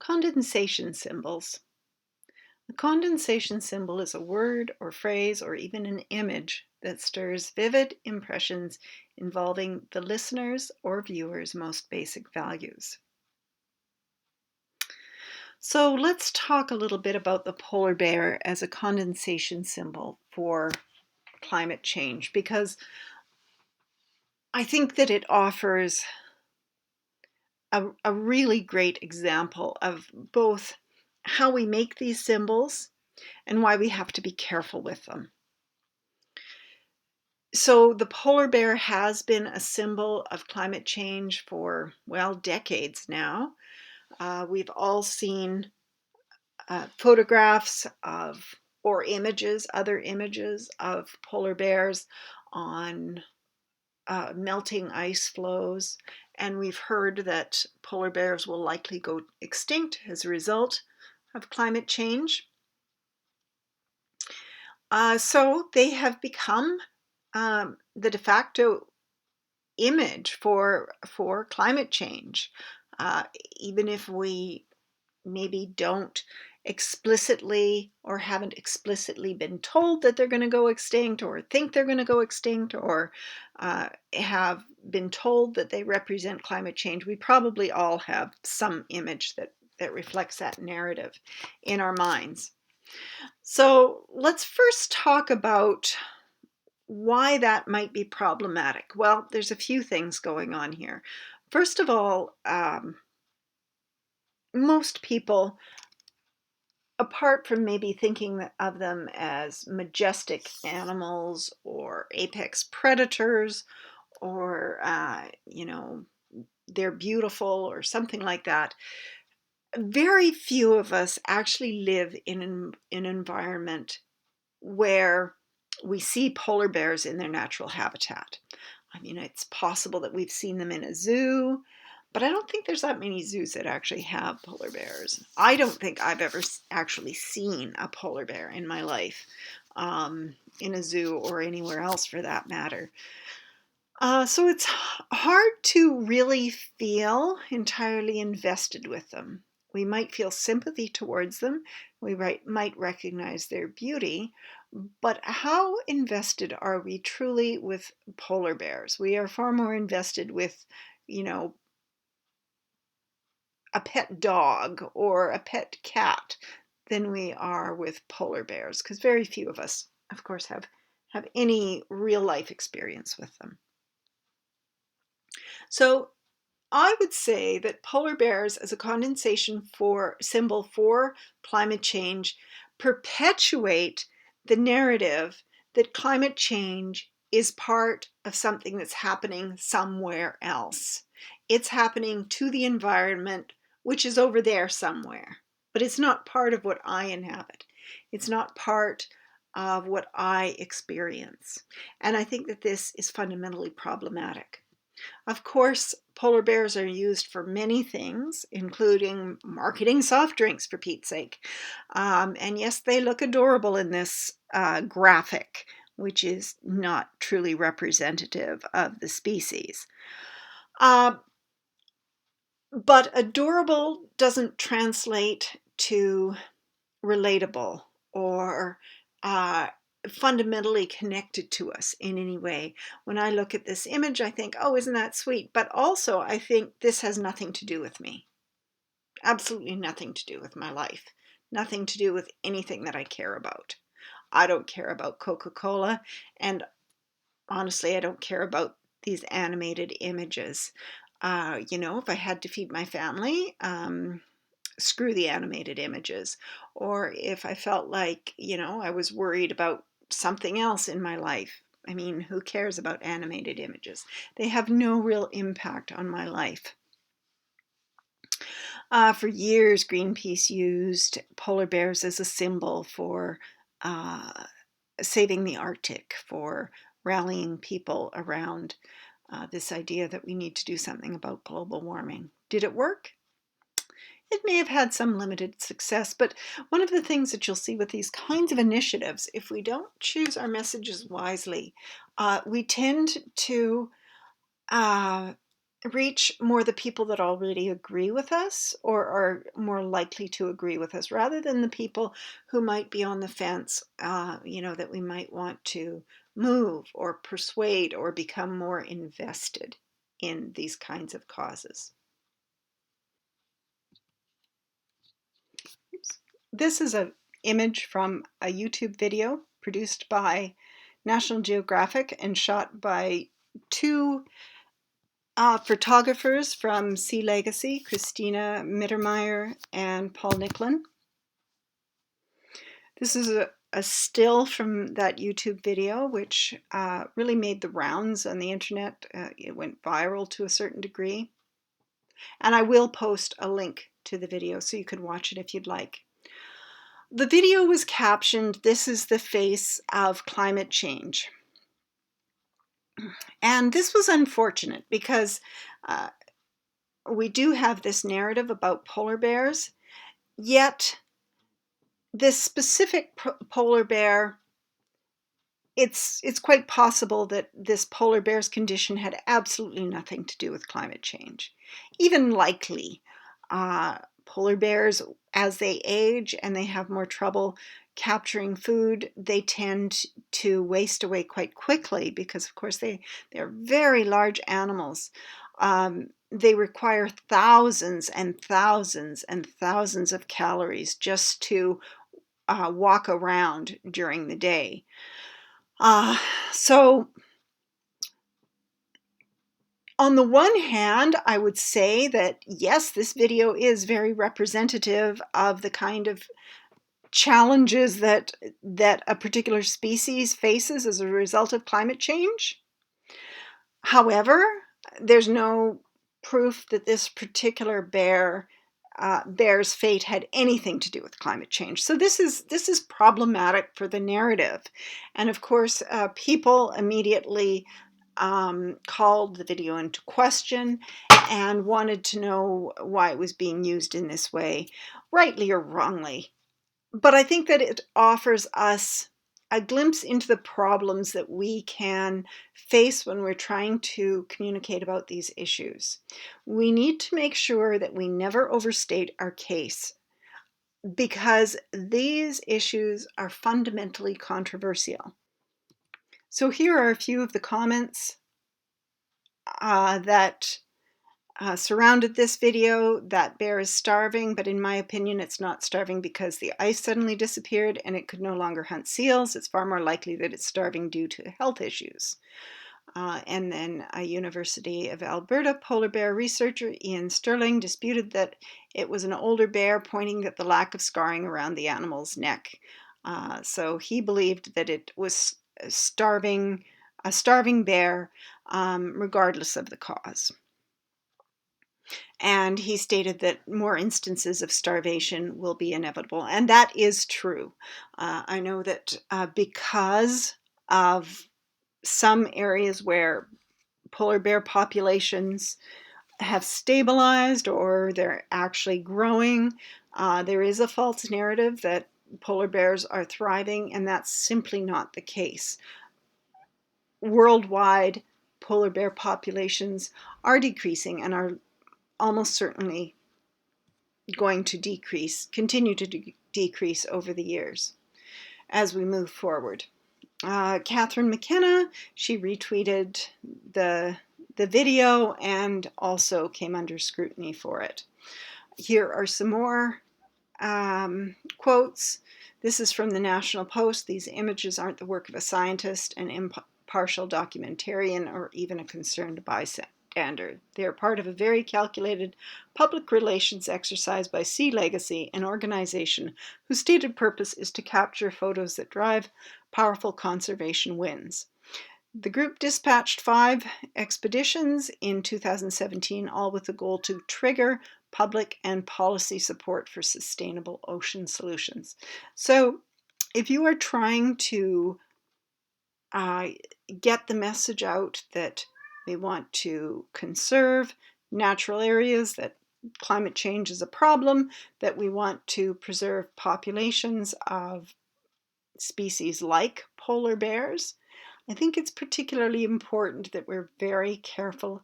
Condensation symbols. A condensation symbol is a word or phrase or even an image that stirs vivid impressions involving the listener's or viewer's most basic values. So let's talk a little bit about the polar bear as a condensation symbol for climate change, because I think that it offers a really great example of both how we make these symbols and why we have to be careful with them. So the polar bear has been a symbol of climate change for, well, decades now. We've all seen photographs of, or images, other images of polar bears on melting ice floes. And we've heard that polar bears will likely go extinct as a result of climate change. So they have become the de facto image for climate change, even if we maybe don't explicitly or haven't explicitly been told that they're going to go extinct or think they're going to go extinct or have been told that they represent climate change. We probably all have some image that reflects that narrative in our minds. So let's first talk about why that might be problematic. Well, there's a few things going on here. First of all, most people, apart from maybe thinking of them as majestic animals or apex predators or, they're beautiful or something like that, very few of us actually live in an environment where we see polar bears in their natural habitat. I mean, it's possible that we've seen them in a zoo, but I don't think there's that many zoos that actually have polar bears. I don't think I've ever actually seen a polar bear in my life, in a zoo or anywhere else for that matter. So it's hard to really feel entirely invested with them. We might feel sympathy towards them. We might recognize their beauty, but how invested are we truly with polar bears? We are far more invested with, a pet dog or a pet cat than we are with polar bears, because very few of us, of course, have any real life experience with them. So I would say that polar bears as a condensation symbol for climate change perpetuate the narrative that climate change is part of something that's happening somewhere else. It's happening to the environment, which is over there somewhere, but it's not part of what I inhabit. It's not part of what I experience. And I think that this is fundamentally problematic. Of course, polar bears are used for many things, including marketing soft drinks, for Pete's sake. And yes, they look adorable in this graphic, which is not truly representative of the species. But adorable doesn't translate to relatable or fundamentally connected to us in any way. When I look at this image, I think, oh, isn't that sweet? But also, I think this has nothing to do with me. Absolutely nothing to do with my life. Nothing to do with anything that I care about. I don't care about Coca-Cola, and honestly, I don't care about these animated images. If I had to feed my family, screw the animated images. Or if I felt like, I was worried about something else in my life. I mean, who cares about animated images? They have no real impact on my life. For years, Greenpeace used polar bears as a symbol for saving the Arctic, for rallying people around this idea that we need to do something about global warming. Did it work? It may have had some limited success, but one of the things that you'll see with these kinds of initiatives, if we don't choose our messages wisely, we tend to reach more the people that already agree with us or are more likely to agree with us, rather than the people who might be on the fence, that we might want to move or persuade or become more invested in these kinds of causes. Oops. This is an image from a YouTube video produced by National Geographic and shot by two photographers from Sea Legacy, Christina Mittermeier and Paul Nicklin. This is a still from that YouTube video, which really made the rounds on the internet. It went viral to a certain degree. And I will post a link to the video so you can watch it if you'd like. The video was captioned, "This is the face of climate change." And this was unfortunate because we do have this narrative about polar bears, yet this specific polar bear, it's quite possible that this polar bear's condition had absolutely nothing to do with climate change. Even likely, polar bears, as they age and they have more trouble capturing food, they tend to waste away quite quickly because, of course, they're very large animals. They require thousands and thousands and thousands of calories just to walk around during the day. So on the one hand, I would say that yes, this video is very representative of the kind of challenges that a particular species faces as a result of climate change. However, there's no proof that this particular bear's fate had anything to do with climate change. So this is problematic for the narrative. And of course, people immediately called the video into question and wanted to know why it was being used in this way, rightly or wrongly. But I think that it offers us a glimpse into the problems that we can face when we're trying to communicate about these issues. We need to make sure that we never overstate our case, because these issues are fundamentally controversial. So here are a few of the comments that surrounded this video. That bear is starving, but in my opinion, it's not starving because the ice suddenly disappeared and it could no longer hunt seals. It's far more likely that it's starving due to health issues. And then a University of Alberta polar bear researcher, Ian Sterling, disputed that it was an older bear, pointing at the lack of scarring around the animal's neck. So he believed that it was a starving bear, regardless of the cause. And he stated that more instances of starvation will be inevitable. And that is true. I know that because of some areas where polar bear populations have stabilized or they're actually growing, there is a false narrative that polar bears are thriving, and that's simply not the case. Worldwide, polar bear populations are decreasing and are almost certainly going to continue to decrease over the years as we move forward. Catherine McKenna, she retweeted the video and also came under scrutiny for it. Here are some more quotes. This is from the National Post. These images aren't the work of a scientist, an impartial documentarian, or even a concerned bystander. They are part of a very calculated public relations exercise by Sea Legacy, an organization whose stated purpose is to capture photos that drive powerful conservation wins. The group dispatched 5 expeditions in 2017, all with the goal to trigger public and policy support for sustainable ocean solutions. So if you are trying to get the message out that we want to conserve natural areas, that climate change is a problem, that we want to preserve populations of species like polar bears, I think it's particularly important that we're very careful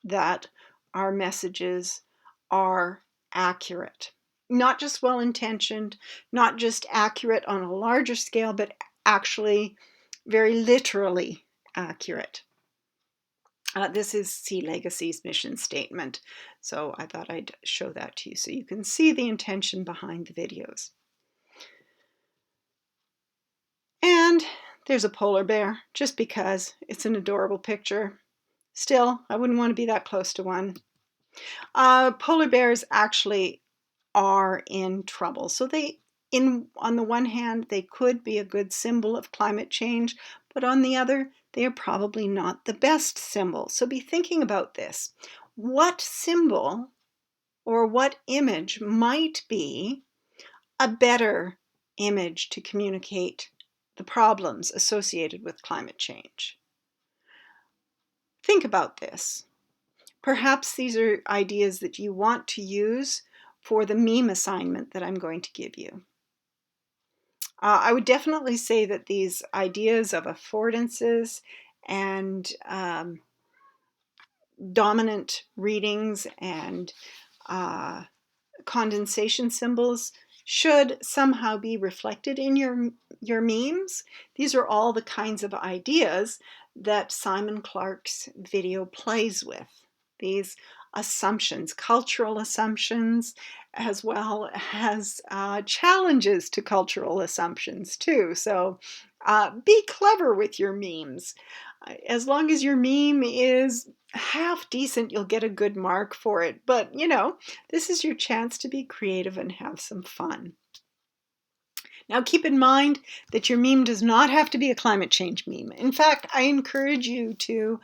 that our messages are accurate. Not just well-intentioned, not just accurate on a larger scale, but actually very literally accurate. This is Sea Legacy's mission statement, so I thought I'd show that to you so you can see the intention behind the videos. And there's a polar bear, just because it's an adorable picture. Still, I wouldn't want to be that close to one. Polar bears actually are in trouble. So on the one hand, they could be a good symbol of climate change, but on the other, they are probably not the best symbol. So be thinking about this. What symbol or what image might be a better image to communicate the problems associated with climate change? Think about this. Perhaps these are ideas that you want to use for the meme assignment that I'm going to give you. I would definitely say that these ideas of affordances and dominant readings and condensation symbols should somehow be reflected in your memes. These are all the kinds of ideas that Simon Clarke's video plays with. These assumptions, cultural assumptions, as well as challenges to cultural assumptions too. So be clever with your memes. As long as your meme is half decent, you'll get a good mark for it. But, you know, this is your chance to be creative and have some fun. Now, keep in mind that your meme does not have to be a climate change meme. In fact, I encourage you to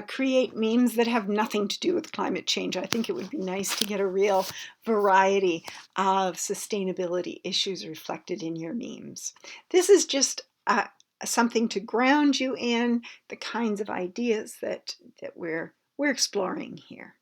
create memes that have nothing to do with climate change. I think it would be nice to get a real variety of sustainability issues reflected in your memes. This is just something to ground you in the kinds of ideas that we're exploring here.